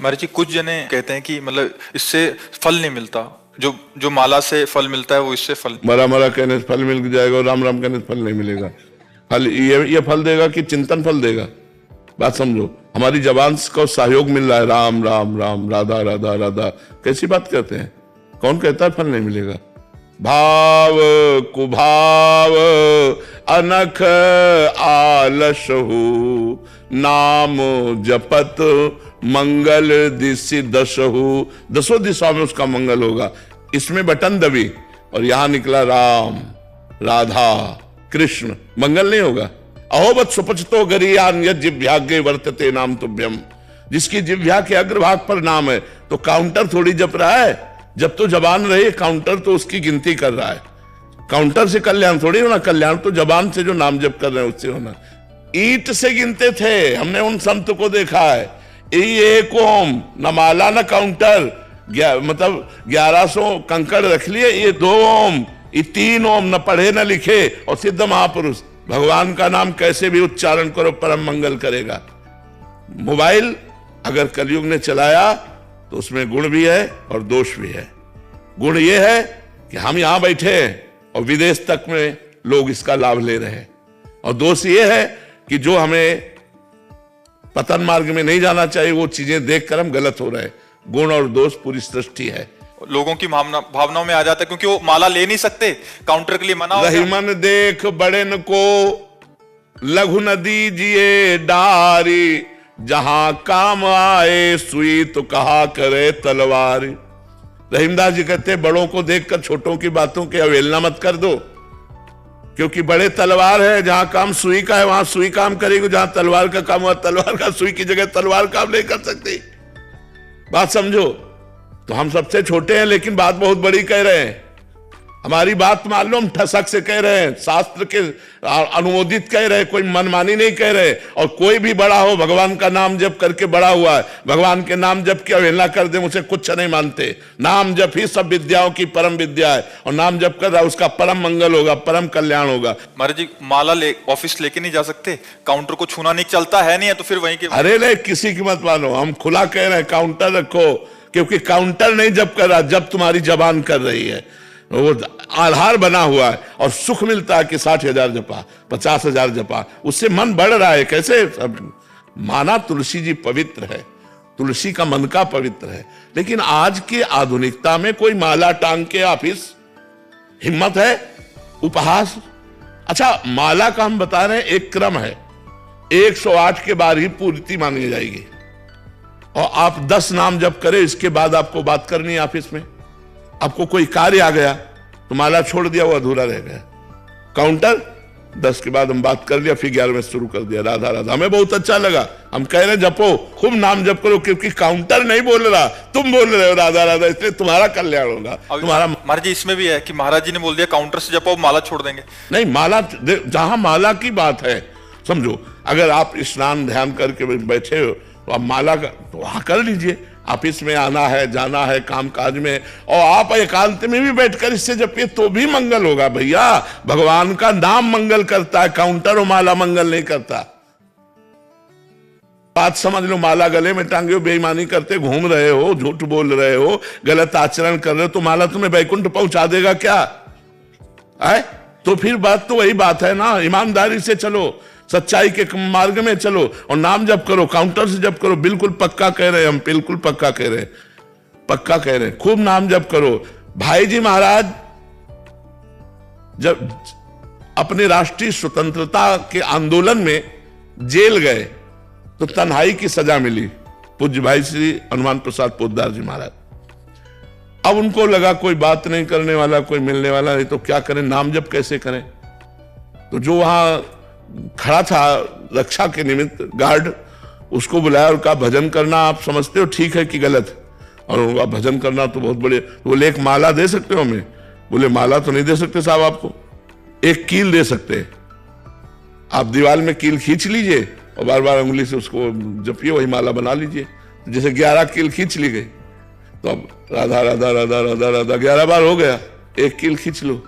महाराज जी कुछ जने कहते हैं कि मतलब इससे फल नहीं मिलता, जो जो माला से फल मिलता है वो इससे फल। मरा मरा कहने से फल मिल जाएगा और राम राम कहने से फल नहीं मिलेगा। फल ये फल देगा कि चिंतन फल देगा? बात समझो, हमारी जबान को सहयोग मिल रहा है, राम राम राम, राधा राधा राधा, कैसी बात करते हैं? कौन कहता है फल नहीं मिलेगा? भाव कुभाव अनख आलसहु, नाम जपत मंगल दिशि दशहु। दसों दिशाओं में उसका मंगल होगा। इसमें बटन दबी और यहां निकला राम राधा कृष्ण, मंगल नहीं होगा। अहोबत सुपचतो गरियान यद जिह्वाग्रे वर्तते नाम तुभ्यम। जिसकी जिह्वा के अग्रभाग पर नाम है तो काउंटर थोड़ी जप रहा है, जब तो जबान रहे, काउंटर तो उसकी गिनती कर रहा है। काउंटर से कल्याण थोड़ी होना, कल्याण तो जबान से जो नाम जप कर रहे हैं उससे होना। ईंट से गिनते थे, हमने उन संत को देखा है, एक ओम, न माला न काउंटर, मतलब 1100 कंकड़ रख लिए, ये 2 ओम, ये 3 ओम, न पढ़े न लिखे, और सिद्ध महापुरुष। भगवान का नाम कैसे भी उच्चारण करो परम मंगल करेगा। मोबाइल अगर कलयुग ने चलाया तो उसमें गुण भी है और दोष भी है। गुण ये है कि हम यहां बैठे हैं और विदेश तक में लोग इसका लाभ ले रहे हैं, और दोष ये है कि जो हमें पतन मार्ग में नहीं जाना चाहिए वो चीजें देखकर हम गलत हो रहे हैं। गुण और दोष पूरी सृष्टि है। लोगों की भावनाओं में आ जाता है, क्योंकि वो माला ले नहीं सकते, काउंटर के लिए मना हो गया। रहीमन देख बड़ेन को लघु न दीजिए डारी, जहां काम आए सुई तो कहा करे तलवार। रहीमदास जी कहते बड़ों को देखकर छोटों की बातों की अवहेलना मत कर दो, क्योंकि बड़े तलवार है, जहां काम सुई का है वहां सुई काम करेगी, जहां तलवार का काम हुआ तलवार का, सुई की जगह तलवार काम नहीं कर सकती। बात समझो। तो हम सबसे छोटे हैं लेकिन बात बहुत बड़ी कह रहे हैं। हमारी बात मान लो हम ठसक से कह रहे हैं, शास्त्र के अनुमोदित कह रहे हैं, कोई मनमानी नहीं कह रहे। और कोई भी बड़ा हो, भगवान का नाम जप करके बड़ा हुआ है, भगवान के नाम जप की अवहेलना कर दे उसे कुछ नहीं मानते। नाम जप ही सब विद्याओं की परम विद्या है, और नाम जप कर रहा उसका परम मंगल होगा, परम कल्याण होगा। महाराज जी माला ऑफिस लेके नहीं जा सकते, काउंटर को छूना नहीं, चलता है नहीं है तो फिर वहीं के। अरे नहीं, किसी की मत मानो, हम खुला कह रहे हैं काउंटर रखो, क्योंकि काउंटर नहीं जप कर रहा, जब तुम्हारी जबान कर रही है, वो आधार बना हुआ है। और सुख मिलता है कि 60,000 जपा, 50,000 जपा, उससे मन बढ़ रहा है। कैसे? माना तुलसी जी पवित्र है, तुलसी का मन का पवित्र है, लेकिन आज की आधुनिकता में कोई माला टांग के ऑफिस, हिम्मत है? उपहास। अच्छा, माला का हम बता रहे हैं एक क्रम है, 108 के बाद ही पूर्ति मानी जाएगी, और आप 10 नाम जप करें, इसके बाद आपको बात करनी है ऑफिस में। आपको कोई कार्य आ गया तो माला छोड़ दिया, वो अधूरा रह गया। काउंटर 10 के बाद हम बात कर लिया, फिर 11 में शुरू कर दिया राधा राधा। हमें बहुत अच्छा लगा, हम कह रहे हैं जपो, खूब नाम जप करो, क्योंकि काउंटर नहीं बोल रहा, तुम बोल रहे हो राधा राधा, इसलिए तुम्हारा कल्याण होगा। तुम्हारा महाराज जी इसमें भी है कि महाराज जी ने बोल दिया काउंटर से जपो, माला छोड़ देंगे। नहीं, माला जहां माला की बात है, समझो, अगर आप स्नान ध्यान करके बैठे हो तो आप माला का तो वहां कर लीजिए। ऑफिस में आना है, जाना है, काम काज में, और आप एकांत में भी बैठकर इससे जपिए तो भी मंगल होगा। भैया, भगवान का नाम मंगल करता है, काउंटर और माला मंगल नहीं करता। बात समझ लो, माला गले में टांगे हो, बेईमानी करते घूम रहे हो, झूठ बोल रहे हो, गलत आचरण कर रहे हो, तो माला तुम्हें वैकुंठ पहुंचा देगा क्या? है तो फिर बात तो वही बात है ना, ईमानदारी से चलो, सच्चाई के मार्ग में चलो, और नाम जप करो, काउंटर से जप करो। बिल्कुल पक्का कह रहे हैं हम, बिल्कुल पक्का कह रहे हैं, पक्का कह रहे हैं, खूब नाम जप करो। भाई जी महाराज जब अपने राष्ट्रीय स्वतंत्रता के आंदोलन में जेल गए तो तन्हाई की सजा मिली, पूज्य भाई श्री हनुमान प्रसाद पोद्दार जी महाराज। अब उनको लगा कोई बात नहीं करने वाला, कोई मिलने वाला नहीं, तो क्या करें, नाम जप कैसे करें? तो जो वहां खड़ा था रक्षा के निमित्त गार्ड, उसको बुलाया और कहा भजन करना आप समझते हो ठीक है कि गलत? और उनका भजन करना तो बहुत बड़े। बोले एक माला दे सकते हो हमें? बोले माला तो नहीं दे सकते साहब, आपको एक कील दे सकते हैं, आप दीवार में कील खींच लीजिए और बार बार उंगली से उसको जपिए, वही माला बना लीजिए। जैसे 11 कील खींच ली गई, तो अब राधा राधा राधा राधा राधा 11 बार हो गया, एक कील खींच लो,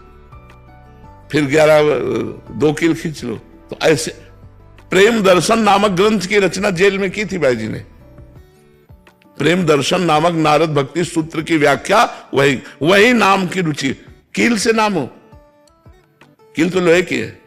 फिर 2 कील खींच लो। तो ऐसे प्रेम दर्शन नामक ग्रंथ की रचना जेल में की थी भाई जी ने। प्रेम दर्शन नामक नारद भक्ति सूत्र की व्याख्या वही नाम की रुचि। कील से नाम हो, कील तो लोहे की है,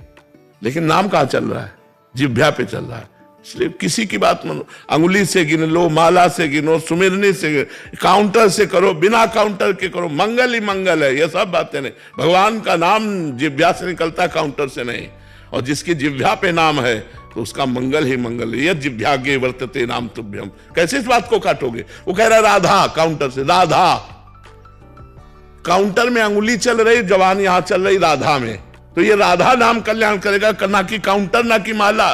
लेकिन नाम कहां चल रहा है? जिह्वा पे चल रहा है। इसलिए किसी की बात मानो, अंगुली से गिन लो, माला से गिनो, सुमिरनी से, काउंटर से करो, बिना काउंटर के करो, मंगल ही मंगल है। ये सब बातें नहीं, भगवान का नाम जिह्वा से निकलता है, काउंटर से नहीं। और जिसकी जिह्वा पे नाम है तो उसका मंगल ही मंगल है। यह जिह्वाग्रे वर्तते नाम तुभ्यम। कैसे इस बात को काटोगे? वो कह रहा राधा, काउंटर से राधा, काउंटर में अंगुली चल रही, जवान यहां चल रही राधा में, तो ये राधा नाम कल्याण करेगा, ना कि काउंटर, ना कि माला।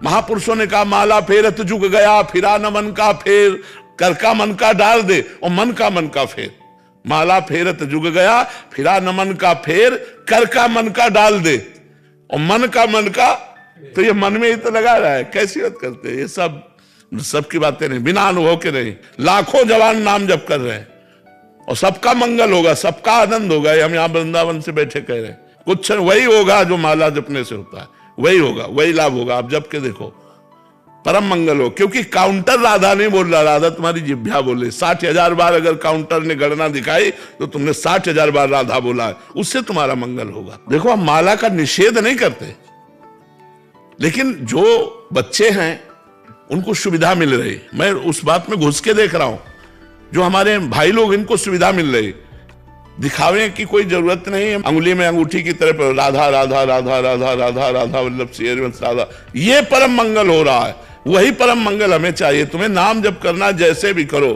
महापुरुषों ने कहा माला फेरत जुग गया, फिरा न मन का फेर, कर का मन का डाल दे और मन का फेर। माला फेरत जुग गया, फिरा न मन का फेर, कर का मन का डाल दे और मन का, तो ये मन में ही तो लगा रहा है। कैसी बात करते हैं? ये सब की बातें नहीं, बिना अनुभव के नहीं। लाखों जवान नाम जप कर रहे हैं और सबका मंगल होगा, सबका आनंद होगा। हम यहां वृंदावन से बैठे कह रहे हैं, कुछ वही होगा जो माला जपने से होता है, वही होगा, वही लाभ होगा। आप जप के देखो, परम मंगल हो। क्योंकि काउंटर राधा नहीं बोल रहा, राधा तुम्हारी जिह्वा बोले। 60,000 बार अगर काउंटर ने गणना दिखाई तो तुमने 60,000 बार राधा बोला है, उससे तुम्हारा मंगल होगा। देखो, हम माला का निषेध नहीं करते, लेकिन जो बच्चे हैं उनको सुविधा मिल रही, मैं उस बात में घुस के देख रहा हूं। जो हमारे भाई लोग, इनको सुविधा मिल रही, दिखावे की कोई जरूरत नहीं है। अंगुली में अंगूठी की तरफ राधा राधा राधा राधा राधा राधा वल्लभ श्री हरिवंश राधा, ये परम मंगल हो रहा है। वही परम मंगल हमें चाहिए। तुम्हें नाम जप करना, जैसे भी करो,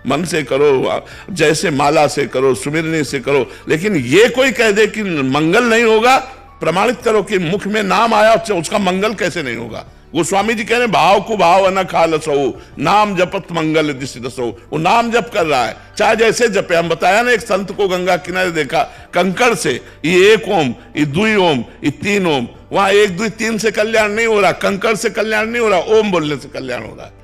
मन से करो, जैसे माला से करो, सुमिरनी से करो, लेकिन ये कोई कह दे कि मंगल नहीं होगा, प्रमाणित करो कि मुख में नाम आया, उसका मंगल कैसे नहीं होगा। गोस्वामी जी कह रहे भाव को भाव न खालसो, नाम जपत मंगल दिशि दसो। वो नाम जप कर रहा है, चाहे जैसे जपे। हम बताया ना, एक संत को गंगा किनारे देखा, कंकड़ से, ये 1 ओम, ये 2 ओम, ये 3 ओम। वहां 1 2 3 से कल्याण नहीं हो रहा, कंकड़ से कल्याण नहीं हो रहा, ओम बोलने से कल्याण हो रहा है।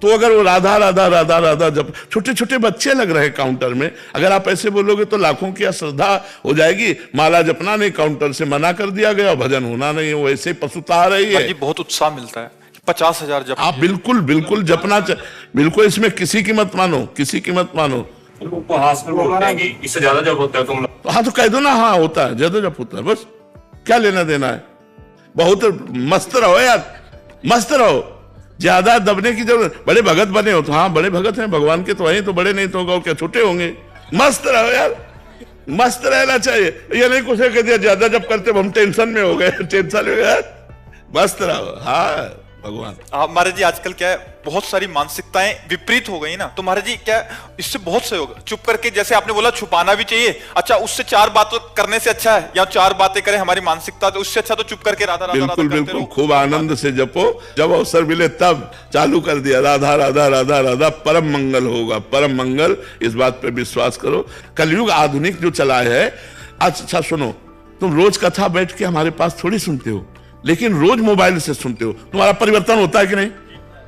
तो अगर वो राधा राधा राधा राधा जब छोटे छोटे बच्चे लग रहे काउंटर में, अगर आप ऐसे बोलोगे तो लाखों की अश्रद्धा हो जाएगी। माला जपना नहीं, काउंटर से मना कर दिया गया, भजन होना नहीं, वो ऐसे पशुता आ रही है। बहुत उत्साह मिलता है, 50,000 जप। आप बिल्कुल जपना बिल्कुल, इसमें किसी की मत मानो, किसी की मत मानो। उपहास में बोलते हैं कि इससे ज्यादा जप होता है तुम लोग। हाँ तो कह दो ना, हाँ होता है, ज्यादा जप होता है, बस क्या लेना देना है। बहुत मस्त रहो यार, मस्त रहो, ज्यादा दबने की जरूरत। बड़े भगत बने हो तो हाँ, बड़े भगत हैं भगवान के, तो वही तो बड़े, नहीं तो होगा क्या छोटे होंगे। मस्त रहो यार, मस्त रहना चाहिए। ये नहीं कुछ कह दिया ज्यादा जब करते हम टेंशन में हो गए, टेंशन में गए। मस्त रहो। हाँ भगवान। महाराज जी, आजकल क्या है, बहुत सारी मानसिकताएं विपरीत हो गई ना, तो महाराज जी क्या इससे बहुत सहयोग, चुप करके, जैसे आपने बोला छुपाना भी चाहिए, अच्छा उससे 4 बातें करने से अच्छा है, या 4 बातें करें हमारी मानसिकता, तो उससे अच्छा तो चुप करके राधा राधा बिल्कुल राधा बिल्कुल, खूब आनंद से जपो, जब अवसर मिले तब चालू कर दिया राधा राधा राधा राधा, परम मंगल होगा, परम मंगल। इस बात पे विश्वास करो। कलयुग आधुनिक जो चला है, अच्छा सुनो, तुम रोज कथा बैठ के हमारे पास थोड़ी सुनते हो, लेकिन रोज मोबाइल से सुनते हो, तुम्हारा परिवर्तन होता है कि नहीं?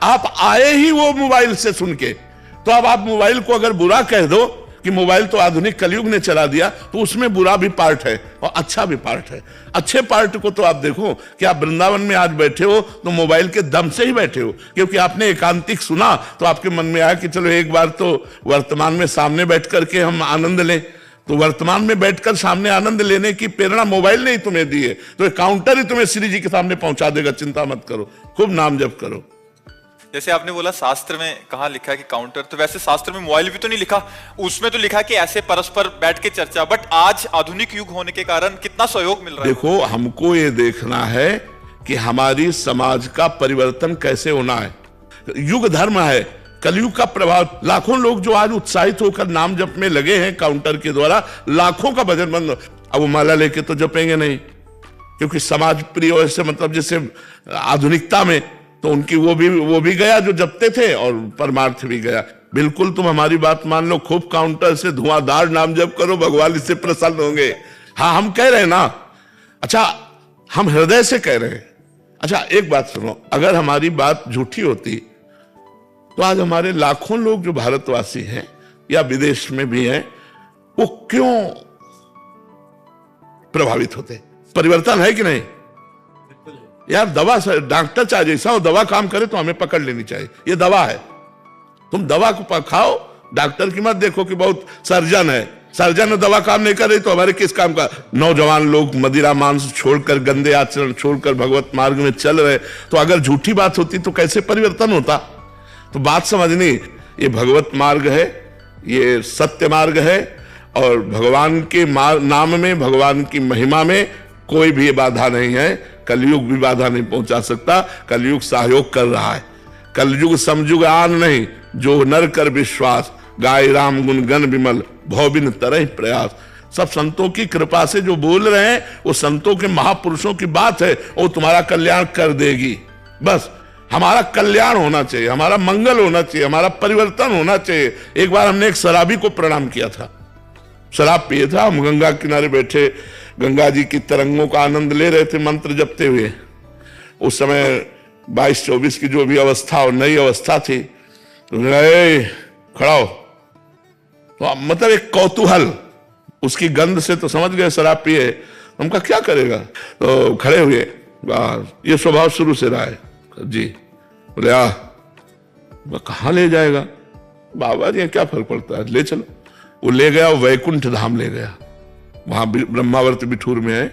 आप आए ही वो मोबाइल से सुन के, तो अब आप मोबाइल को अगर बुरा कह दो कि मोबाइल तो आधुनिक कलयुग ने चला दिया, तो उसमें बुरा भी पार्ट है और अच्छा भी पार्ट है। अच्छे पार्ट को तो आप देखो कि आप वृंदावन में आज बैठे हो तो मोबाइल के दम से ही बैठे हो, क्योंकि आपने एकांतिक सुना तो आपके मन में आया कि चलो एक बार तो वर्तमान में सामने बैठ करके हम आनंद लें। तो वर्तमान में बैठकर सामने आनंद लेने की प्रेरणा मोबाइल ने ही तुम्हें दी है, तो काउंटर ही तुम्हें श्री जी के सामने पहुंचा देगा। चिंता मत करो, खूब नाम जप करो। जैसे आपने बोला शास्त्र में कहाँ लिखा है कि काउंटर, तो वैसे शास्त्र में मोबाइल भी तो नहीं लिखा, उसमें तो लिखा है कि ऐसे परस्पर बैठ के चर्चा। बट आज आधुनिक युग होने के कारण कितना सहयोग मिल रहा है। देखो, हमको ये देखना है कि हमारी समाज का परिवर्तन कैसे होना है। युग धर्म है, कलयुग का प्रभाव। लाखों लोग जो आज उत्साहित होकर नाम जप में लगे हैं काउंटर के द्वारा, लाखों का भजन बंद। अब वो माला लेके तो जपेंगे नहीं, क्योंकि समाज प्रिय से, मतलब जैसे आधुनिकता में, तो उनकी वो भी गया जो जपते थे, और परमार्थ भी गया। बिल्कुल तुम हमारी बात मान लो, खूब काउंटर से धुआंधार नाम जप करो, भगवान इससे प्रसन्न होंगे। हाँ हम कह रहे हैं ना, अच्छा हम हृदय से कह रहे हैं। अच्छा एक बात सुनो, अगर हमारी बात झूठी होती तो आज हमारे लाखों लोग जो भारतवासी हैं या विदेश में भी हैं, वो क्यों प्रभावित होते? परिवर्तन है कि नहीं यार? दवा, डॉक्टर चाहे जैसा हो, दवा काम करे तो हमें पकड़ लेनी चाहिए, ये दवा है। तुम दवा को खाओ, डॉक्टर की मत देखो कि बहुत सर्जन है, सर्जन दवा काम नहीं कर रही तो हमारे किस काम का। नौजवान लोग मदिरा मांस छोड़कर, गंदे आचरण छोड़कर भगवत मार्ग में चल रहे, तो अगर झूठी बात होती तो कैसे परिवर्तन होता। तो बात समझनी, ये भगवत मार्ग है, ये सत्य मार्ग है, और भगवान के नाम में, भगवान की महिमा में कोई भी बाधा नहीं है। कलयुग भी बाधा नहीं पहुंचा सकता, कलयुग सहयोग कर रहा है। कलयुग समयुग आन नहीं, जो नर कर विश्वास, गाय राम गुण गण विमल, भौबिन तरह प्रयास। सब संतों की कृपा से जो बोल रहे हैं वो संतों के महापुरुषों की बात है, वो तुम्हारा कल्याण कर देगी। बस हमारा कल्याण होना चाहिए, हमारा मंगल होना चाहिए, हमारा परिवर्तन होना चाहिए। एक बार हमने एक शराबी को प्रणाम किया था, शराब पिए था, हम गंगा किनारे बैठे गंगा जी की तरंगों का आनंद ले रहे थे मंत्र जपते हुए। उस समय 22-24 की जो भी अवस्था और नई अवस्था थी, तो खड़ा हो, तो मतलब एक कौतूहल, उसकी गंध से तो समझ गए शराब पिए। हमका क्या करेगा, तो खड़े हुए, ये स्वभाव शुरू से रहा है जी। बोले कहाँ ले जाएगा बाबा जी, क्या फर्क पड़ता है, ले चलो। वो ले गया, वैकुंठ धाम ले गया, वहां ब्रह्मावर्त बिठूर में है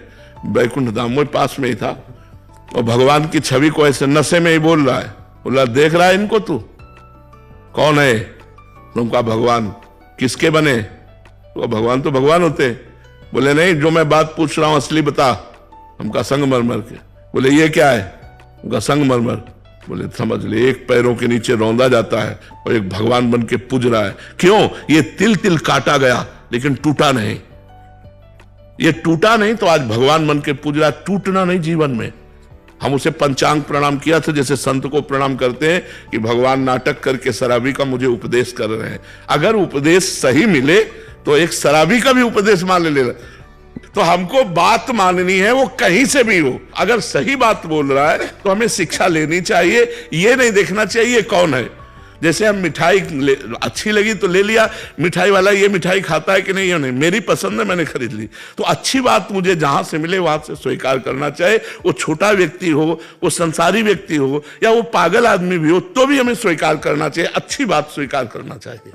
वैकुंठ धाम, वो पास में ही था। और भगवान की छवि को ऐसे नशे में ही बोल रहा है। बोला देख रहा है इनको तू, कौन है? तुमका भगवान। किसके बने? तो भगवान तो भगवान होते। बोले नहीं, जो मैं बात पूछ रहा हूं असली बता। हमका संगमरमर के। बोले ये क्या है? उनका संगमरमर। बोले समझ ले, एक पैरों के नीचे रौंदा जाता है और एक भगवान बन के पूज रहा है। क्यों? ये तिल तिल काटा गया लेकिन टूटा नहीं। ये टूटा नहीं तो आज भगवान बन के पूज रहा है। टूटना नहीं जीवन में। हम उसे पंचांग प्रणाम किया था, जैसे संत को प्रणाम करते हैं कि भगवान नाटक करके शराबी का मुझे उपदेश कर रहे हैं। अगर उपदेश सही मिले तो एक शराबी का भी उपदेश मान ले। तो हमको बात माननी है, वो कहीं से भी हो। अगर सही बात बोल रहा है तो हमें शिक्षा लेनी चाहिए। ये नहीं देखना चाहिए कौन है। जैसे हम मिठाई अच्छी लगी तो ले लिया, मिठाई वाला ये मिठाई खाता है कि नहीं, ये नहीं, मेरी पसंद है, मैंने खरीद ली। तो अच्छी बात मुझे जहां से मिले वहां से स्वीकार करना चाहिए। वो छोटा व्यक्ति हो, वो संसारी व्यक्ति हो, या वो पागल आदमी भी हो, तो भी हमें स्वीकार करना चाहिए, अच्छी बात स्वीकार करना चाहिए।